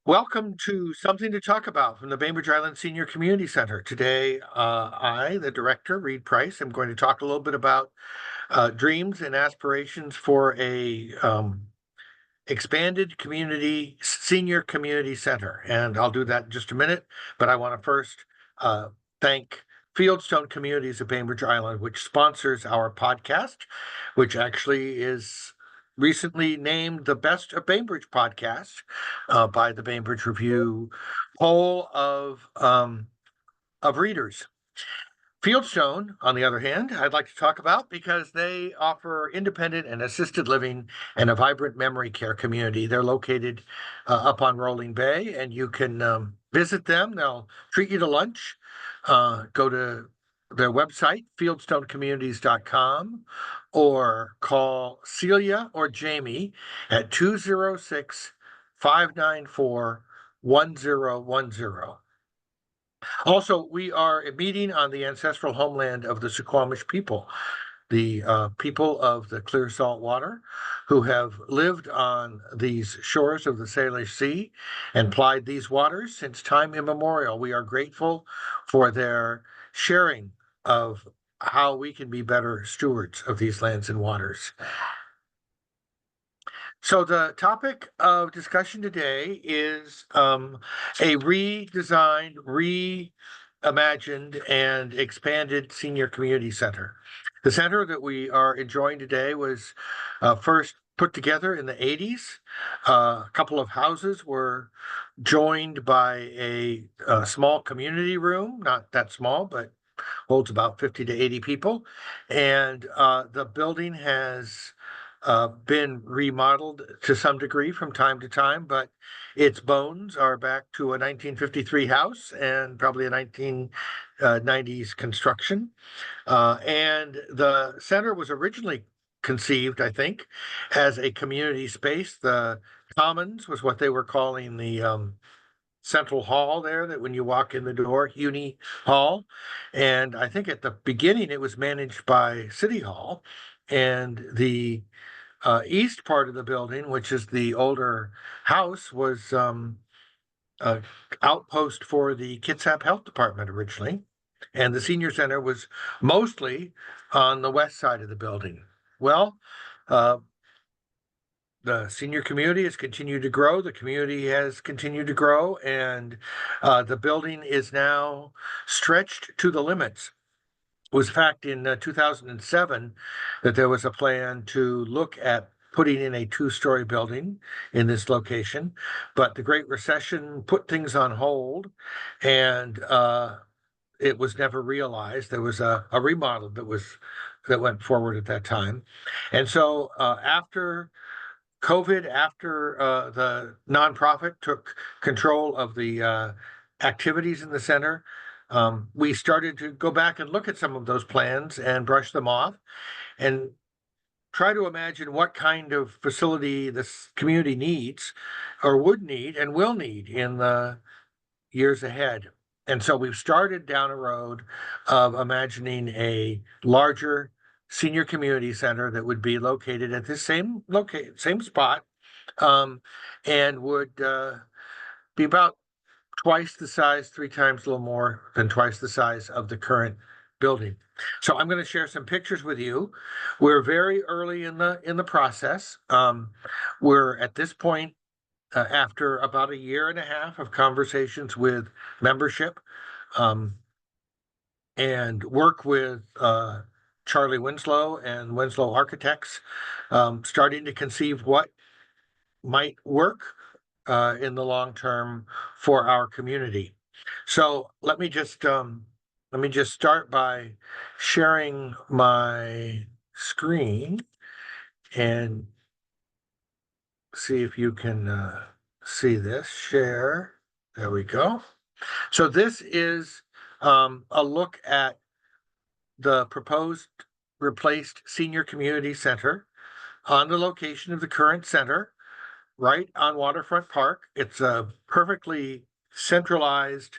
Welcome to Something to Talk About from the Bainbridge Island Senior Community Center. Today, I, the director, Reed Price, am going to talk a little bit about dreams and aspirations for a expanded senior community center. And I'll do that in just a minute, but I want to first thank Fieldstone Communities of Bainbridge Island, which sponsors our podcast, which actually is recently named the Best of Bainbridge podcast by the Bainbridge Review poll of readers. Fieldstone, on the other hand, I'd like to talk about because they offer independent and assisted living and a vibrant memory care community. They're located up on Rolling Bay, and you can visit them. They'll treat you to lunch. Go to their website, fieldstonecommunities.com, or call Celia or Jamie at 206 594 1010. Also, we are meeting on the ancestral homeland of the Suquamish people, the people of the clear salt water who have lived on these shores of the Salish Sea and plied these waters since time immemorial. We are grateful for their sharing of how we can be better stewards of these lands and waters. So the topic of discussion today is a redesigned, reimagined, and expanded senior community center. The center that we are enjoying today was first put together in the 80s. A couple of houses were joined by a small community room, not that small, but holds about 50 to 80 people. And the building has been remodeled to some degree from time to time, but its bones are back to a 1953 house and probably a 1990s construction. And the center was originally conceived, I think, as a community space. The Commons was what they were calling the central hall there, that when you walk in the door, Uni Hall. And I think at the beginning it was managed by City Hall. And the east part of the building, which is the older house, was a outpost for the Kitsap Health Department originally. And the senior center was mostly on the west side of the building. Well, uh, the senior community has continued to grow. The community has continued to grow, and the building is now stretched to the limits. It was, in fact, in 2007 that there was a plan to look at putting in a two-story building in this location, but the Great Recession put things on hold, and it was never realized. There was a remodel that went forward at that time, and so after COVID, after the nonprofit took control of the activities in the center, we started to go back and look at some of those plans and brush them off and try to imagine what kind of facility this community needs or would need and will need in the years ahead. And so we've started down a road of imagining a larger senior community center that would be located at the same spot, um, and would be about twice the size, three times a little more than twice the size of the current building. So I'm going to share some pictures with you. We're very early in the process. We're at this point, after about a year and a half of conversations with membership, and work with Charlie Winslow and Winslow Architects, starting to conceive what might work in the long term for our community. So let me just start by sharing my screen and see if you can see this. Share. There we go. So this is a look at the proposed replaced senior community center on the location of the current center, right on Waterfront Park. It's a perfectly centralized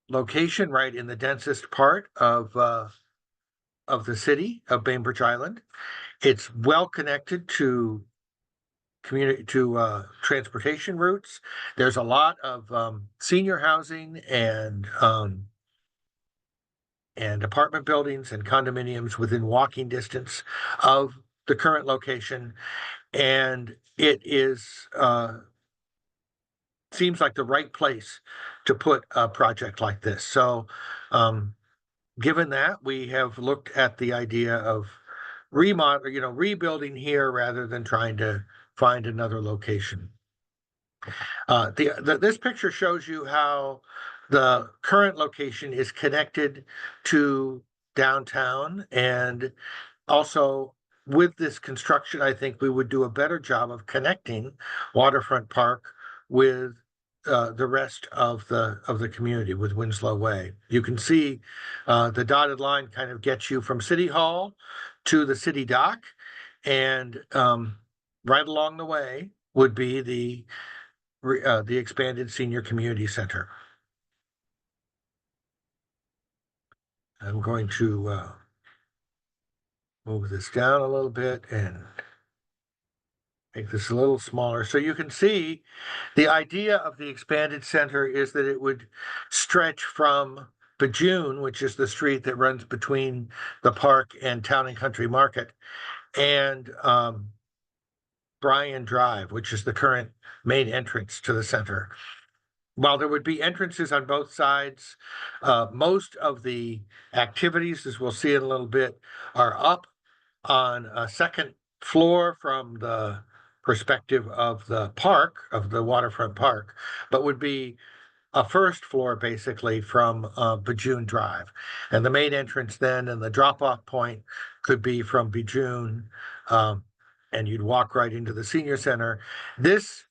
location right in the densest part of the city of Bainbridge Island. It's well connected to community to transportation routes. There's a lot of senior housing and apartment buildings and condominiums within walking distance of the current location. And it is seems like the right place to put a project like this. So given that, we have looked at the idea of rebuilding here rather than trying to find another location. This picture shows you how the current location is connected to downtown, and also with this construction, I think we would do a better job of connecting Waterfront Park with the rest of the community with Winslow Way. You can see the dotted line kind of gets you from City Hall to the city dock, and right along the way would be the expanded senior community center. I'm going to move this down a little bit and make this a little smaller. So you can see the idea of the expanded center is that it would stretch from Bejune, which is the street that runs between the park and Town and Country Market, and Bryan Drive, which is the current main entrance to the center. While there would be entrances on both sides, most of the activities, as we'll see in a little bit, are up on a second floor from the perspective of the park, of the waterfront park, but would be a first floor basically from Bejune Drive. And the main entrance then and the drop-off point could be from Bejune, and you'd walk right into the senior center. This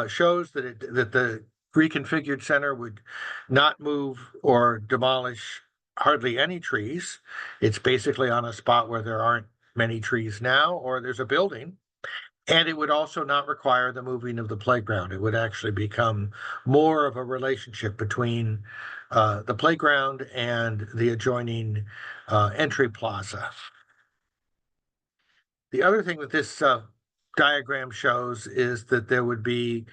shows that the reconfigured center would not move or demolish hardly any trees. It's basically on a spot where there aren't many trees now, or there's a building. And it would also not require the moving of the playground. It would actually become more of a relationship between the playground and the adjoining entry plaza. The other thing that this diagram shows is that there would be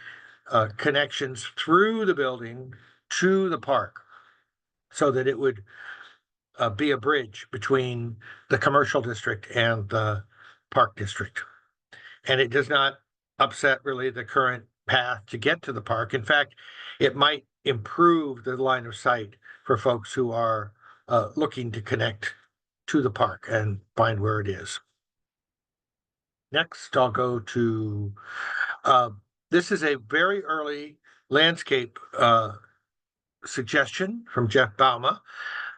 connections through the building to the park, so that it would be a bridge between the commercial district and the park district. And it does not upset really the current path to get to the park. In fact, it might improve the line of sight for folks who are looking to connect to the park and find where it is. Next, I'll go to this is a very early landscape suggestion from Jeff Bauma,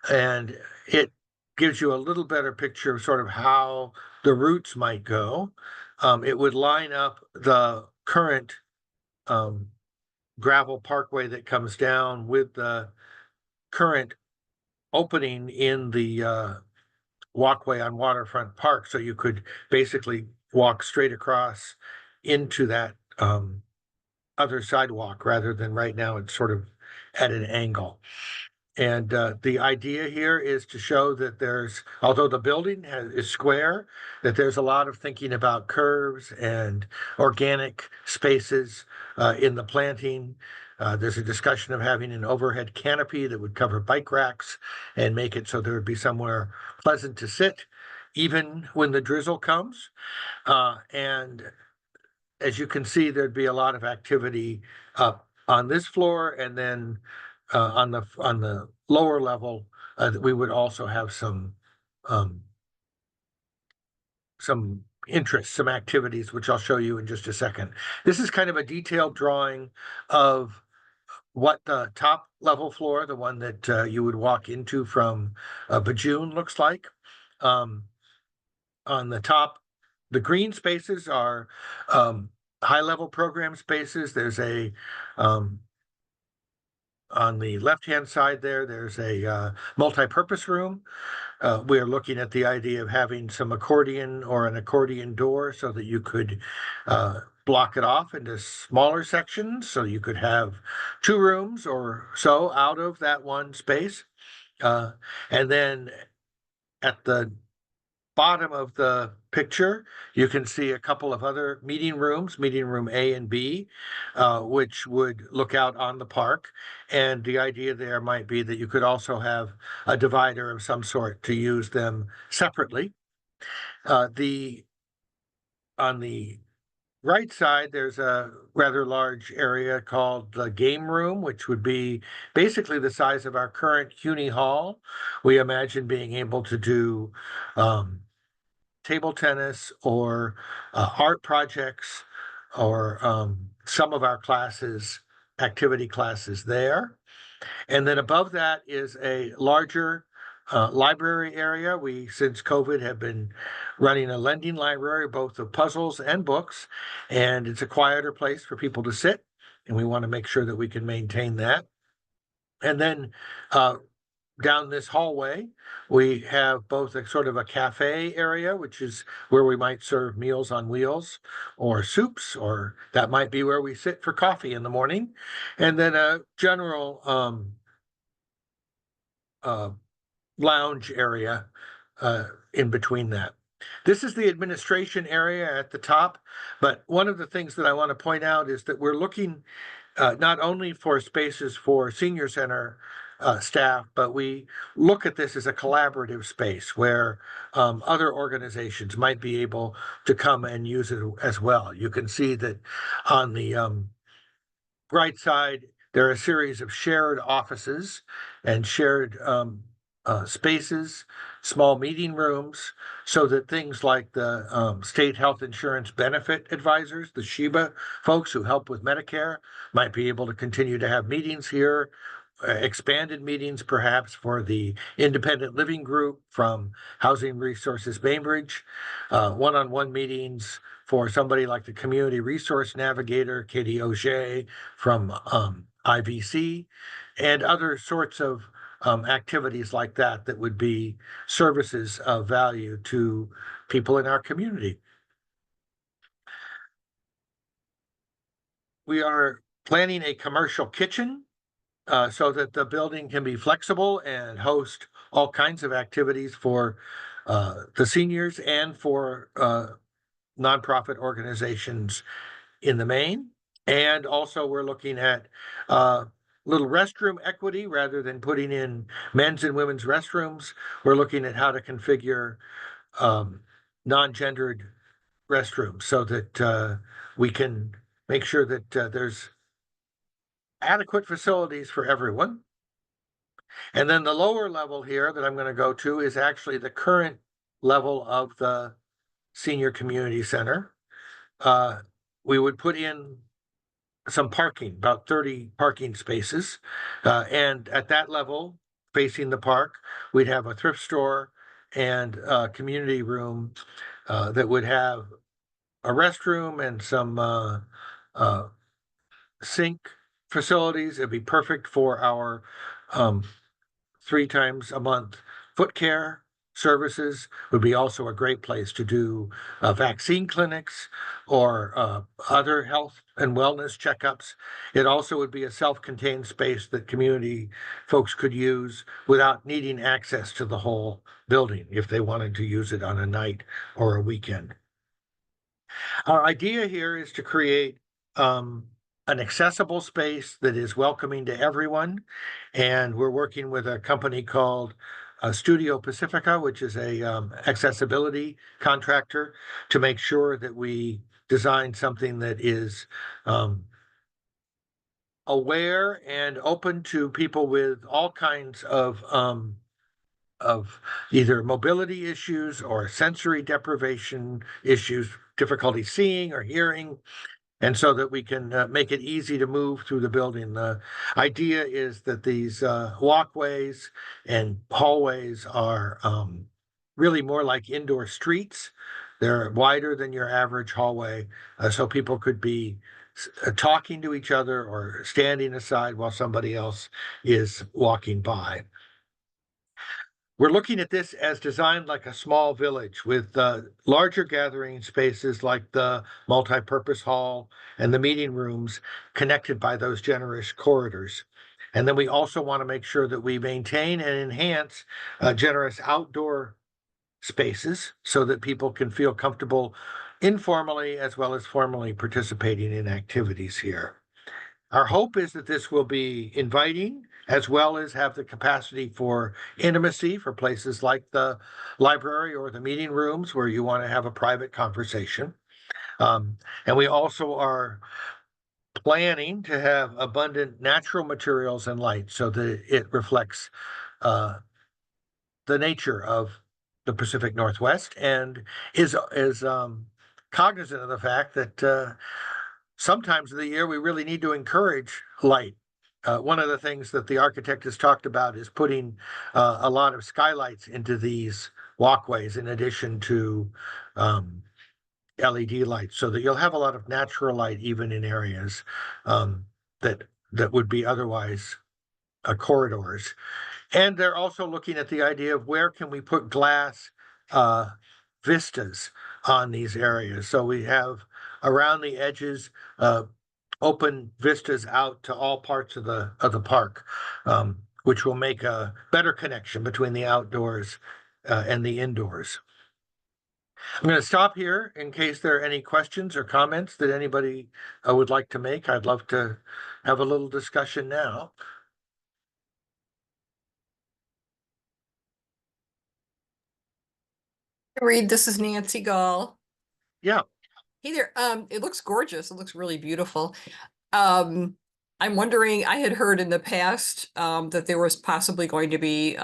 and it gives you a little better picture of sort of how the routes might go. It would line up the current gravel parkway that comes down with the current opening in the walkway on Waterfront Park. So you could basically walk straight across into that other sidewalk rather than right now it's sort of at an angle. And the idea here is to show that although the building is square, that there's a lot of thinking about curves and organic spaces in the planting. There's a discussion of having an overhead canopy that would cover bike racks and make it so there would be somewhere pleasant to sit, even when the drizzle comes. And as you can see, there'd be a lot of activity up on this floor, and then on the lower level, we would also have some interest, some activities, which I'll show you in just a second. This is kind of a detailed drawing of what the top level floor, the one that you would walk into from Bejune, looks like. On the top, the green spaces are high-level program spaces. There's a on the left-hand side there's a multi-purpose room. We're looking at the idea of having some accordion or an accordion door so that you could block it off into smaller sections, so you could have 2 rooms or so out of that one space. And then at the bottom of the picture, you can see a couple of other meeting rooms, meeting room A and B, which would look out on the park. And the idea there might be that you could also have a divider of some sort to use them separately. The on the right side, there's a rather large area called the game room, which would be basically the size of our current CUNY Hall. We imagine being able to do table tennis or art projects or some of our classes, activity classes there. And then above that is a larger library area. We, since COVID, have been running a lending library, both of puzzles and books, and it's a quieter place for people to sit. And we want to make sure that we can maintain that. And then down this hallway, we have both a sort of a cafe area, which is where we might serve meals on wheels or soups, or that might be where we sit for coffee in the morning. And then a general uh, lounge area in between that. This is the administration area at the top, but one of the things that I want to point out is that we're looking not only for spaces for senior center staff, but we look at this as a collaborative space where other organizations might be able to come and use it as well. You can see that on the right side, there are a series of shared offices and shared spaces, small meeting rooms, so that things like the state health insurance benefit advisors, the SHIBA folks who help with Medicare, might be able to continue to have meetings here. Expanded meetings perhaps for the independent living group from Housing Resources Bainbridge, one-on-one meetings for somebody like the community resource navigator, Katie O'Shea from IVC, and other sorts of activities like that that would be services of value to people in our community. We are planning a commercial kitchen so that the building can be flexible and host all kinds of activities for the seniors and for nonprofit organizations in the main. And also, we're looking at little restroom equity rather than putting in men's and women's restrooms. We're looking at how to configure non-gendered restrooms so that we can make sure that there's adequate facilities for everyone. And then the lower level here that I'm going to go to is actually the current level of the senior community center. We would put in some parking, about 30 parking spaces. And at that level, facing the park, we'd have a thrift store and a community room that would have a restroom and some sink facilities. It'd be perfect for our 3 times a month foot care services. Would be also a great place to do vaccine clinics or other health and wellness checkups. It also would be a self-contained space that community folks could use without needing access to the whole building if they wanted to use it on a night or a weekend. Our idea here is to create an accessible space that is welcoming to everyone. And we're working with a company called Studio Pacifica, which is a accessibility contractor, to make sure that we design something that is aware and open to people with all kinds of either mobility issues or sensory deprivation issues, difficulty seeing or hearing, and so that we can make it easy to move through the building. The idea is that these walkways and hallways are really more like indoor streets. They're wider than your average hallway, so people could be talking to each other or standing aside while somebody else is walking by. We're looking at this as designed like a small village with larger gathering spaces like the multi-purpose hall and the meeting rooms connected by those generous corridors. And then we also want to make sure that we maintain and enhance generous outdoor spaces so that people can feel comfortable informally as well as formally participating in activities here. Our hope is that this will be inviting as well as have the capacity for intimacy for places like the library or the meeting rooms where you want to have a private conversation. And we also are planning to have abundant natural materials and light so that it reflects uh, the nature of the Pacific Northwest and is cognizant of the fact that sometimes of the year we really need to encourage light. One of the things that the architect has talked about is putting a lot of skylights into these walkways in addition to LED lights, so that you'll have a lot of natural light even in areas um, that that would be otherwise corridors. And they're also looking at the idea of where can we put glass uh, vistas on these areas. So we have around the edges uh, open vistas out to all parts of the park, which will make a better connection between the outdoors and the indoors. I'm going to stop here in case there are any questions or comments that anybody would like to make. I'd love to have a little discussion now. Reed, this is Nancy Gall. Yeah. Hey there. It looks gorgeous. It looks really beautiful. Um, I'm wondering, I had heard in the past that there was possibly going to be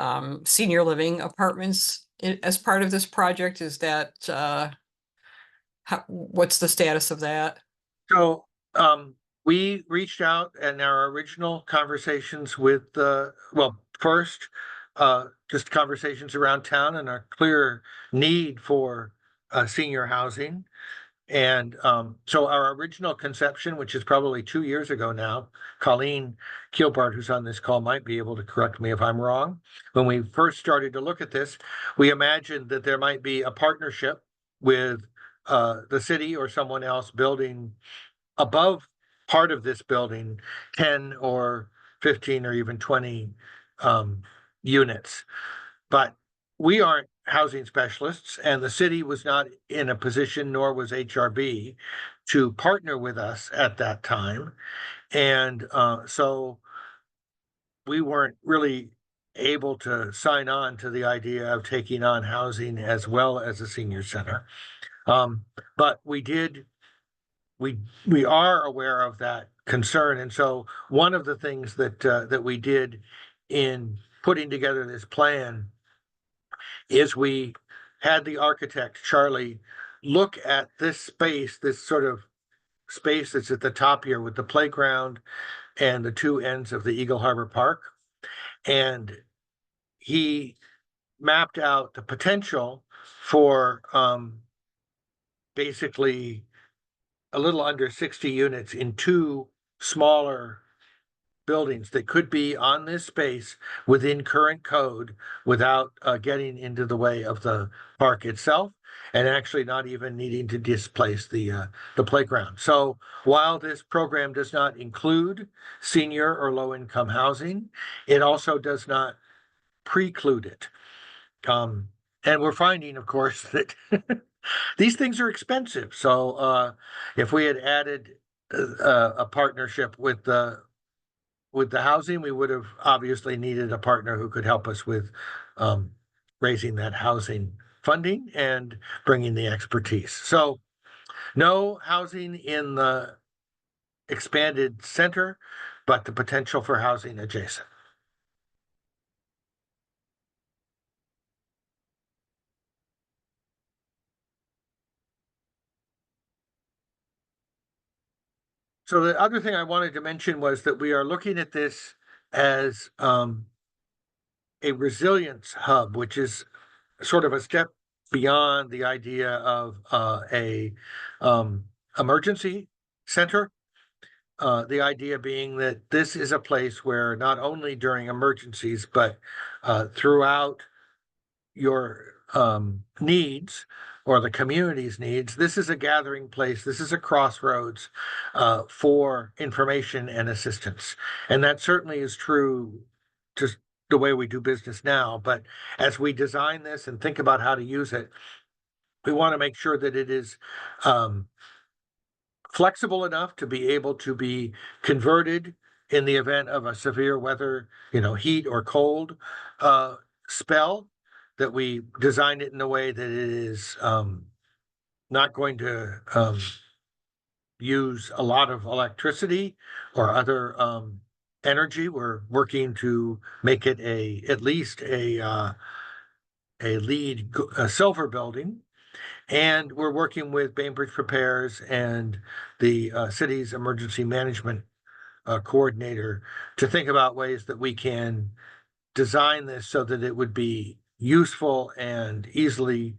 senior living apartments as part of this project. Is that what's the status of that? So we reached out in our original conversations with well, first, just conversations around town and a clear need for senior housing. And so our original conception, which is probably 2 years ago now, Colleen Kilbart, who's on this call, might be able to correct me if I'm wrong. When we first started to look at this, we imagined that there might be a partnership with the city or someone else building above part of this building 10 or 15 or even 20 units. But we aren't housing specialists, and the city was not in a position, nor was HRB, to partner with us at that time. And so we weren't really able to sign on to the idea of taking on housing as well as a senior center. But we are aware of that concern, and so one of the things that we did in putting together this plan is we had the architect Charlie look at this space, this sort of space that's at the top here with the playground and the two ends of the Eagle Harbor Park, and he mapped out the potential for basically a little under 60 units in two smaller buildings that could be on this space within current code without getting into the way of the park itself, and actually not even needing to displace the playground. So while this program does not include senior or low income housing, it also does not preclude it. And we're finding, of course, that these things are expensive. So if we had added a partnership with the housing, we would have obviously needed a partner who could help us with raising that housing funding and bringing the expertise. So no housing in the expanded center, but the potential for housing adjacent. So the other thing I wanted to mention was that we are looking at this as a resilience hub, which is sort of a step beyond the idea of a emergency center. The idea being that this is a place where not only during emergencies, but throughout your needs or the community's needs, this is a gathering place. This is a crossroads for information and assistance. And that certainly is true to the way we do business now. But as we design this and think about how to use it, we want to make sure that it is flexible enough to be able to be converted in the event of a severe weather, heat or cold spell, that we design it in a way that it is not going to use a lot of electricity or other energy. We're working to make it at least a silver building. And we're working with Bainbridge Prepares and the city's emergency management coordinator to think about ways that we can design this so that it would be useful and easily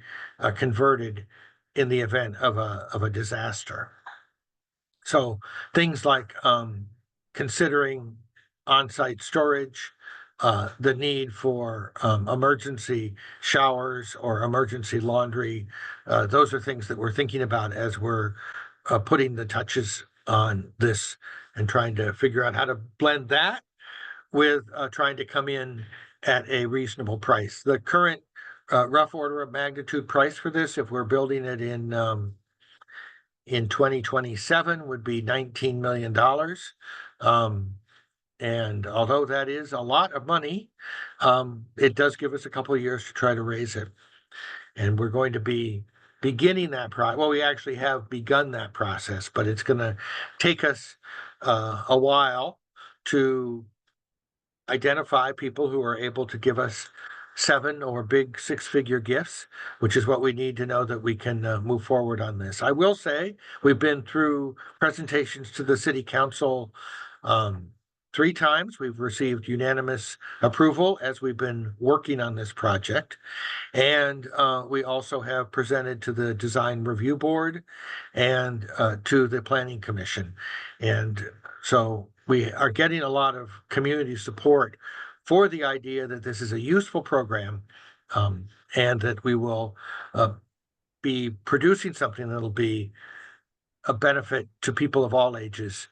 converted in the event of a disaster. So things like considering on-site storage, the need for emergency showers or emergency laundry. Those are things that we're thinking about as we're putting the touches on this and trying to figure out how to blend that with trying to come in at a reasonable price. The current rough order of magnitude price for this, if we're building it in 2027, would be $19 million. And although that is a lot of money, it does give us a couple of years to try to raise it. And we're going to be beginning that process. Well, we actually have begun that process, but it's going to take us a while to identify people who are able to give us 7 or big 6-figure gifts, which is what we need to know that we can move forward on this. I will say we've been through presentations to the city council 3 times. We've received unanimous approval as we've been working on this project. And we also have presented to the Design Review Board and to the Planning Commission. And so we are getting a lot of community support for the idea that this is a useful program, and that we will be producing something that'll be a benefit to people of all ages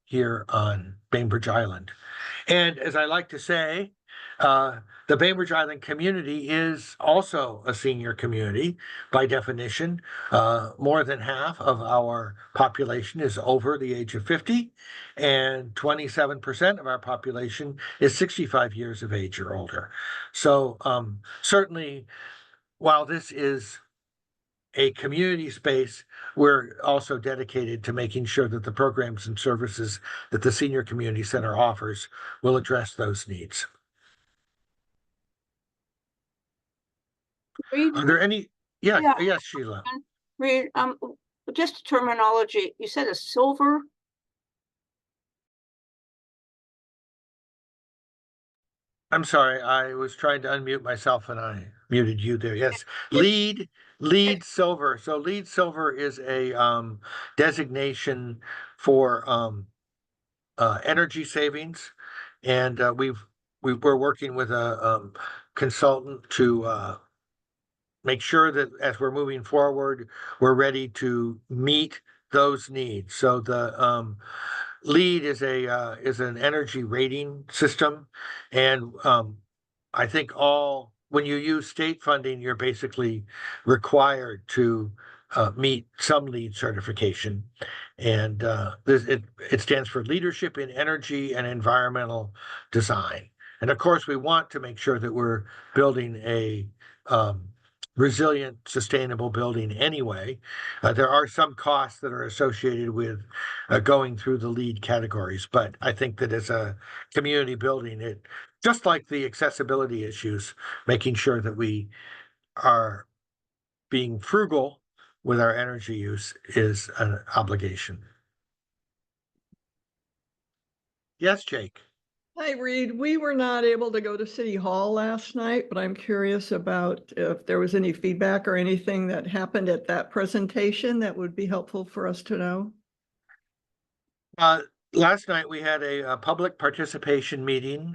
here on Bainbridge Island. And as I like to say, the Bainbridge Island community is also a senior community by definition. More than half of our population is over the age of 50, and 27% of our population is 65 years of age or older. So certainly, while this is a community space, we're also dedicated to making sure that the programs and services that the Senior Community Center offers will address those needs. Reed, Are there any? Yes, Yeah. yes, Sheila. Reed, just terminology, you said a silver? I'm sorry, I was trying to unmute myself and I muted you there. Yes, LEED silver. So LEED silver is a designation for energy savings, and we're working with a consultant to make sure that as we're moving forward, we're ready to meet those needs. So the LEED is an energy rating system, and I think when you use state funding, you're basically required to meet some LEED certification, and it stands for Leadership in Energy and Environmental Design. And of course, we want to make sure that we're building a resilient, sustainable building anyway. There are some costs that are associated with going through the LEED categories, but I think that as a community building, it just like the accessibility issues, making sure that we are being frugal with our energy use is an obligation. Yes, Jake. Hi, Reed. We were not able to go to City Hall last night, but I'm curious about if there was any feedback or anything that happened at that presentation that would be helpful for us to know. Last night we had a public participation meeting,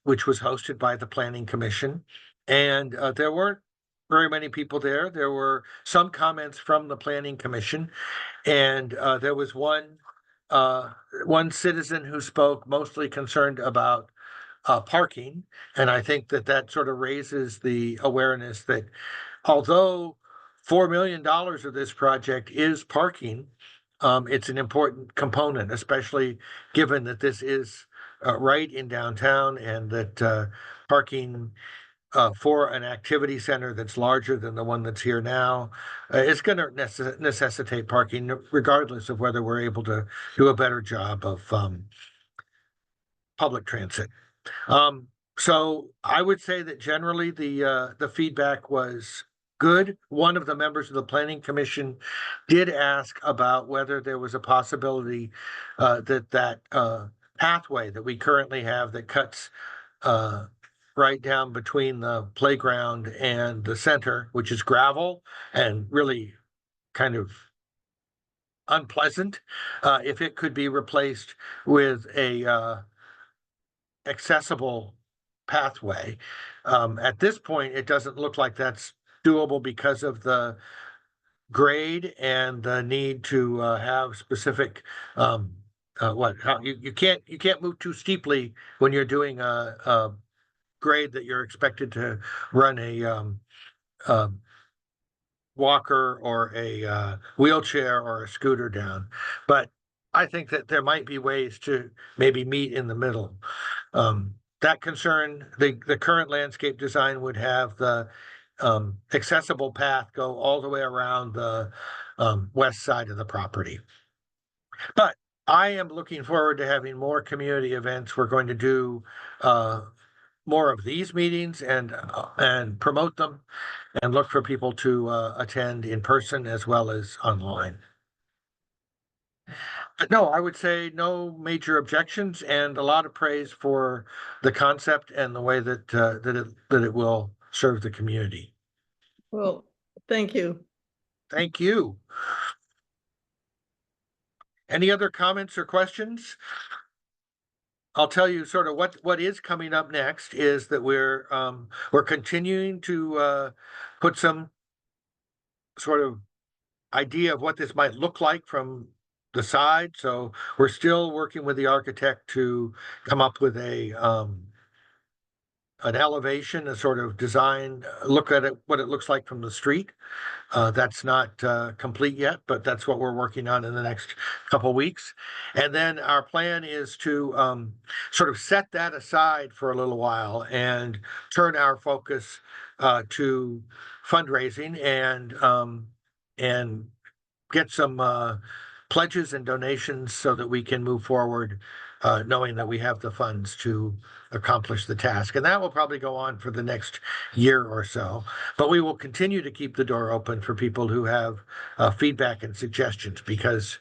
which was hosted by the Planning Commission, and there weren't very many people there. There were some comments from the Planning Commission, and there was one citizen who spoke mostly concerned about parking. And I think that that sort of raises the awareness that although $4 million of this project is parking, it's an important component, especially given that this is right in downtown and that parking for an activity center that's larger than the one that's here now is going to necessitate parking, regardless of whether we're able to do a better job of public transit. So I would say that generally the feedback was good. One of the members of the Planning Commission did ask about whether there was a possibility that pathway that we currently have that cuts right down between the playground and the center, which is gravel and really kind of unpleasant, if it could be replaced with a accessible pathway. At this point, it doesn't look like that's doable because of the grade and the need to have specific you can't move too steeply when you're doing a grade that you're expected to run a walker or a wheelchair or a scooter down. But I think that there might be ways to maybe meet in the middle. That concern, the current landscape design would have the accessible path go all the way around the west side of the property. But I am looking forward to having more community events. We're going to do more of these meetings and promote them and look for people to attend in person as well as online. But no, I would say no major objections and a lot of praise for the concept and the way that it will serve the community. Well, thank you. Thank you. Any other comments or questions? I'll tell you sort of what is coming up next is that we're continuing to put some sort of idea of what this might look like from the side. So we're still working with the architect to come up with an elevation, a sort of design, look at it, what it looks like from the street. That's not complete yet, but that's what we're working on in the next couple weeks. And then our plan is to sort of set that aside for a little while and turn our focus to fundraising and get some pledges and donations so that we can move forward, knowing that we have the funds to accomplish the task. And that will probably go on for the next year or so. But we will continue to keep the door open for people who have feedback and suggestions, because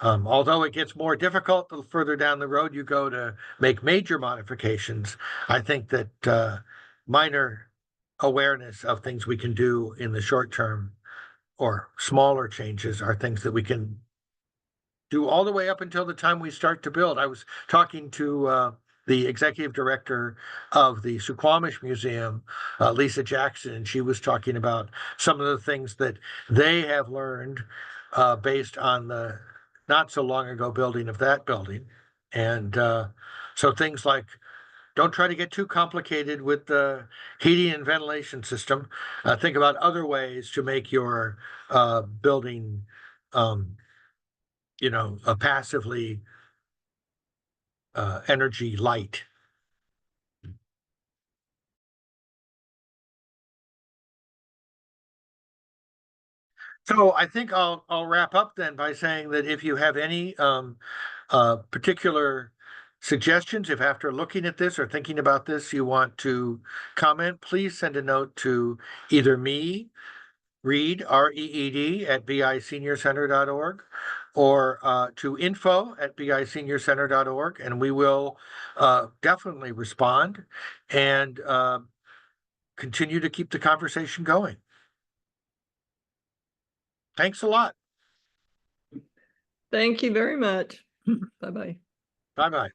although it gets more difficult the further down the road you go to make major modifications, I think that minor awareness of things we can do in the short term or smaller changes are things that we can do all the way up until the time we start to build. I was talking to the executive director of the Suquamish Museum, Lisa Jackson, and she was talking about some of the things that they have learned based on the not so long ago building of that building. And so things like, don't try to get too complicated with the heating and ventilation system. Think about other ways to make your building, passively energy light. So I think I'll wrap up then by saying that if you have any particular suggestions, if after looking at this or thinking about this you want to comment, please send a note to either me, Reed, REED, at biseniorcenter.org, or to info@biseniorcenter.org, and we will definitely respond and continue to keep the conversation going. Thanks a lot. Thank you very much. Bye-bye. Bye-bye.